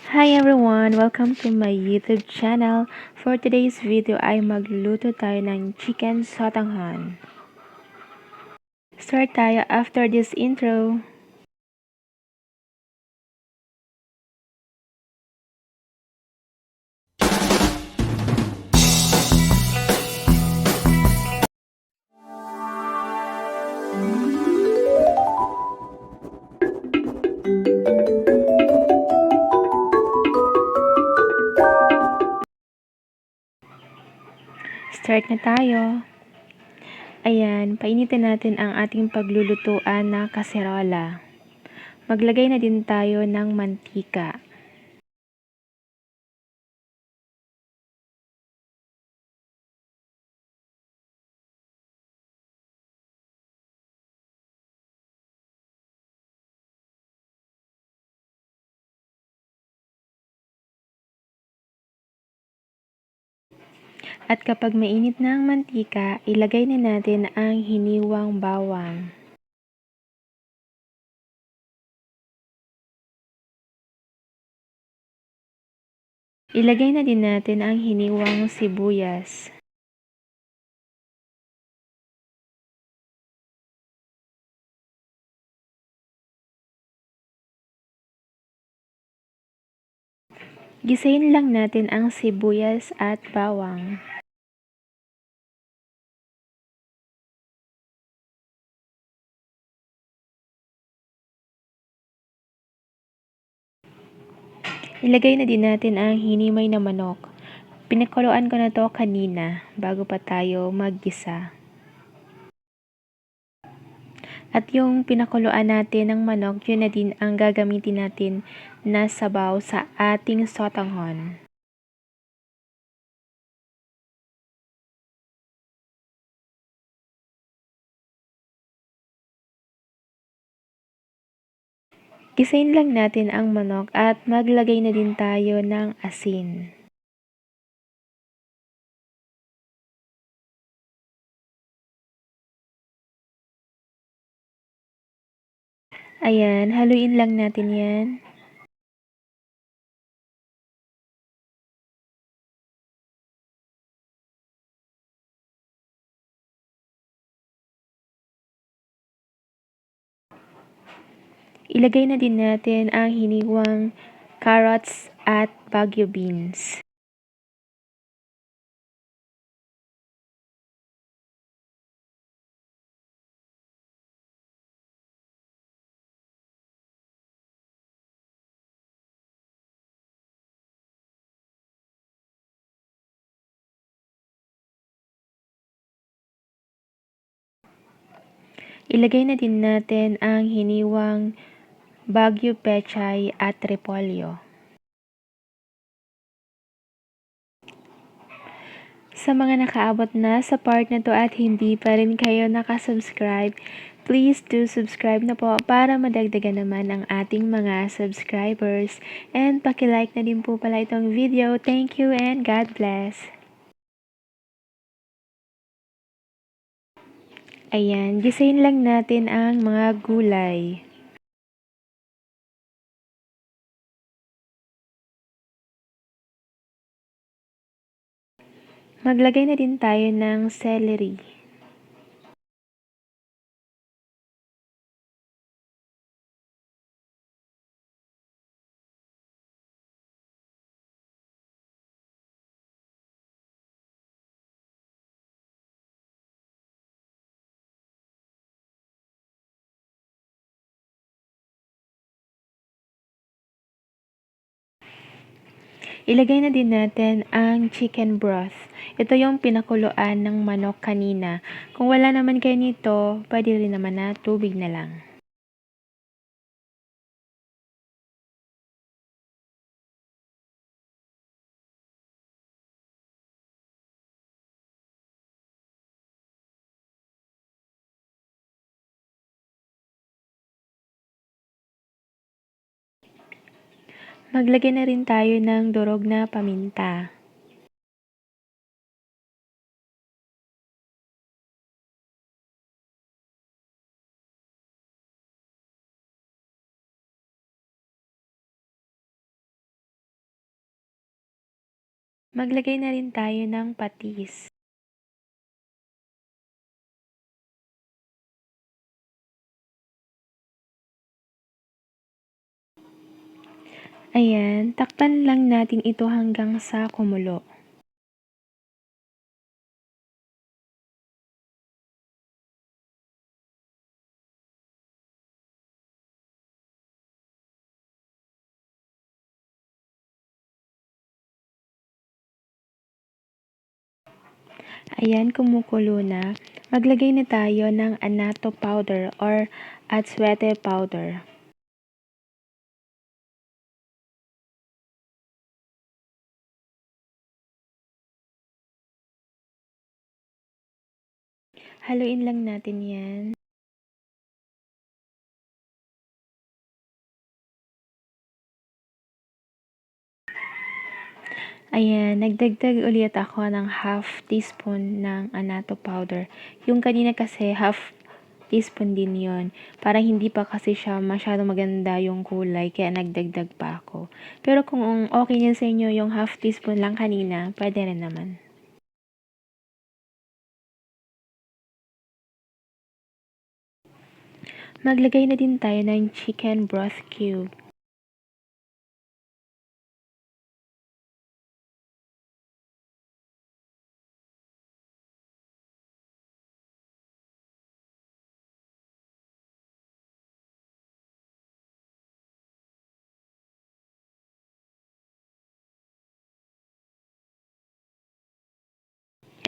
Hi everyone! Welcome to my YouTube channel. For today's video ay magluluto tayo ng chicken sotanghon. Start tayo after this intro. Start na tayo. Ayan, painitin natin ang ating paglulutuan na kaserola. Maglagay na din tayo ng mantika. At kapag mainit na ang mantika, ilagay na natin ang hiniwang bawang. Ilagay na din natin ang hiniwang sibuyas. Gisayin lang natin ang sibuyas at bawang. Ilagay na din natin ang hinimay na manok. Pinakuluan ko na to kanina bago pa tayo maggisa. At yung pinakuluan natin ng manok, yun na din ang gagamitin natin na sabaw sa ating sotanghon. Gisayin lang natin ang manok at maglagay na din tayo ng asin. Ayan, haluin lang natin yan. Ilagay na din natin ang hiniwang carrots at Baguio beans. Ilagay na din natin ang hiniwang Baguio pechay at repolyo. Sa mga nakaabot na sa part na to at hindi pa rin kayo nakasubscribe, please do subscribe na po para madagdagan naman ang ating mga subscribers. And paki-like na din po pala itong video. Thank you and God bless. Ayan, gisayin lang natin ang mga gulay. Maglagay na din tayo ng celery. Ilagay na din natin ang chicken broth. Ito yung pinakuluan ng manok kanina. Kung wala naman kayo nito, pwede rin naman na tubig na lang. Maglagay na rin tayo ng durog na paminta. Maglagay na rin tayo ng patis. Ayan, takpan lang natin ito hanggang sa kumulo. Ayan, kumukulo na. Maglagay na tayo ng annatto powder or atswete powder. Haluin lang natin yan. Ayan, nagdagdag ulit ako ng half teaspoon ng annatto powder. Yung kanina kasi half teaspoon din yon. Para hindi pa kasi siya masyado maganda yung kulay, kaya nagdagdag pa ako. Pero kung okay na sa inyo yung half teaspoon lang kanina, pwede rin naman. Maglagay na din tayo ng chicken broth cube.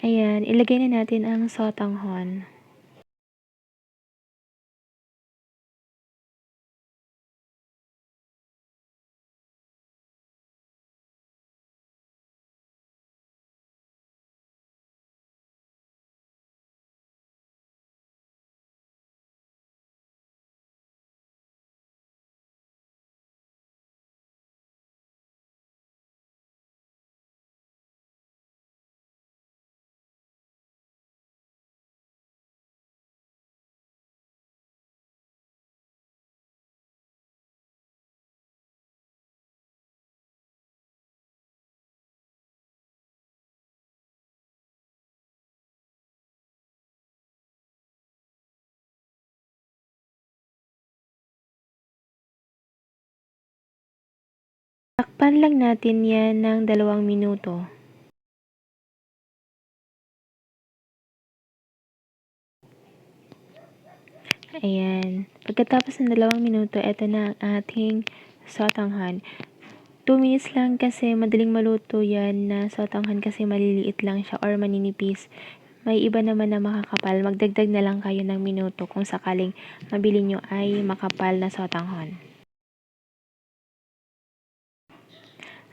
Ayan, ilagay na natin ang sotanghon. Takpan lang natin yan ng 2 minuto. Ayan. Pagkatapos ng 2 minuto, eto na ang ating sotanghon. 2 minutes lang kasi madaling maluto yan na sotanghon kasi maliliit lang siya or maninipis. May iba naman na makakapal. Magdagdag na lang kayo ng minuto kung sakaling mabili nyo ay makapal na sotanghon.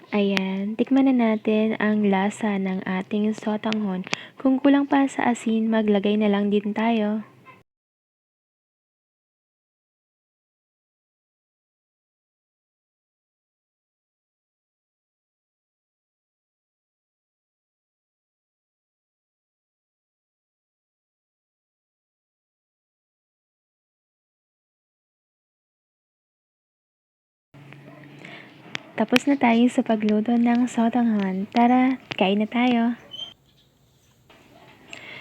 Ayan, tikman na natin ang lasa ng ating sotanghon. Kung kulang pa sa asin, maglagay na lang din tayo. Tapos na tayo sa pagluto ng sotanghon. Tara, kain na tayo!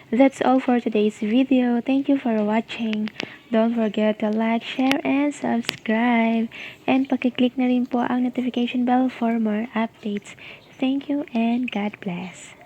That's all for today's video. Thank you for watching. Don't forget to like, share, and subscribe. And pakiclick na rin po ang notification bell for more updates. Thank you and God bless.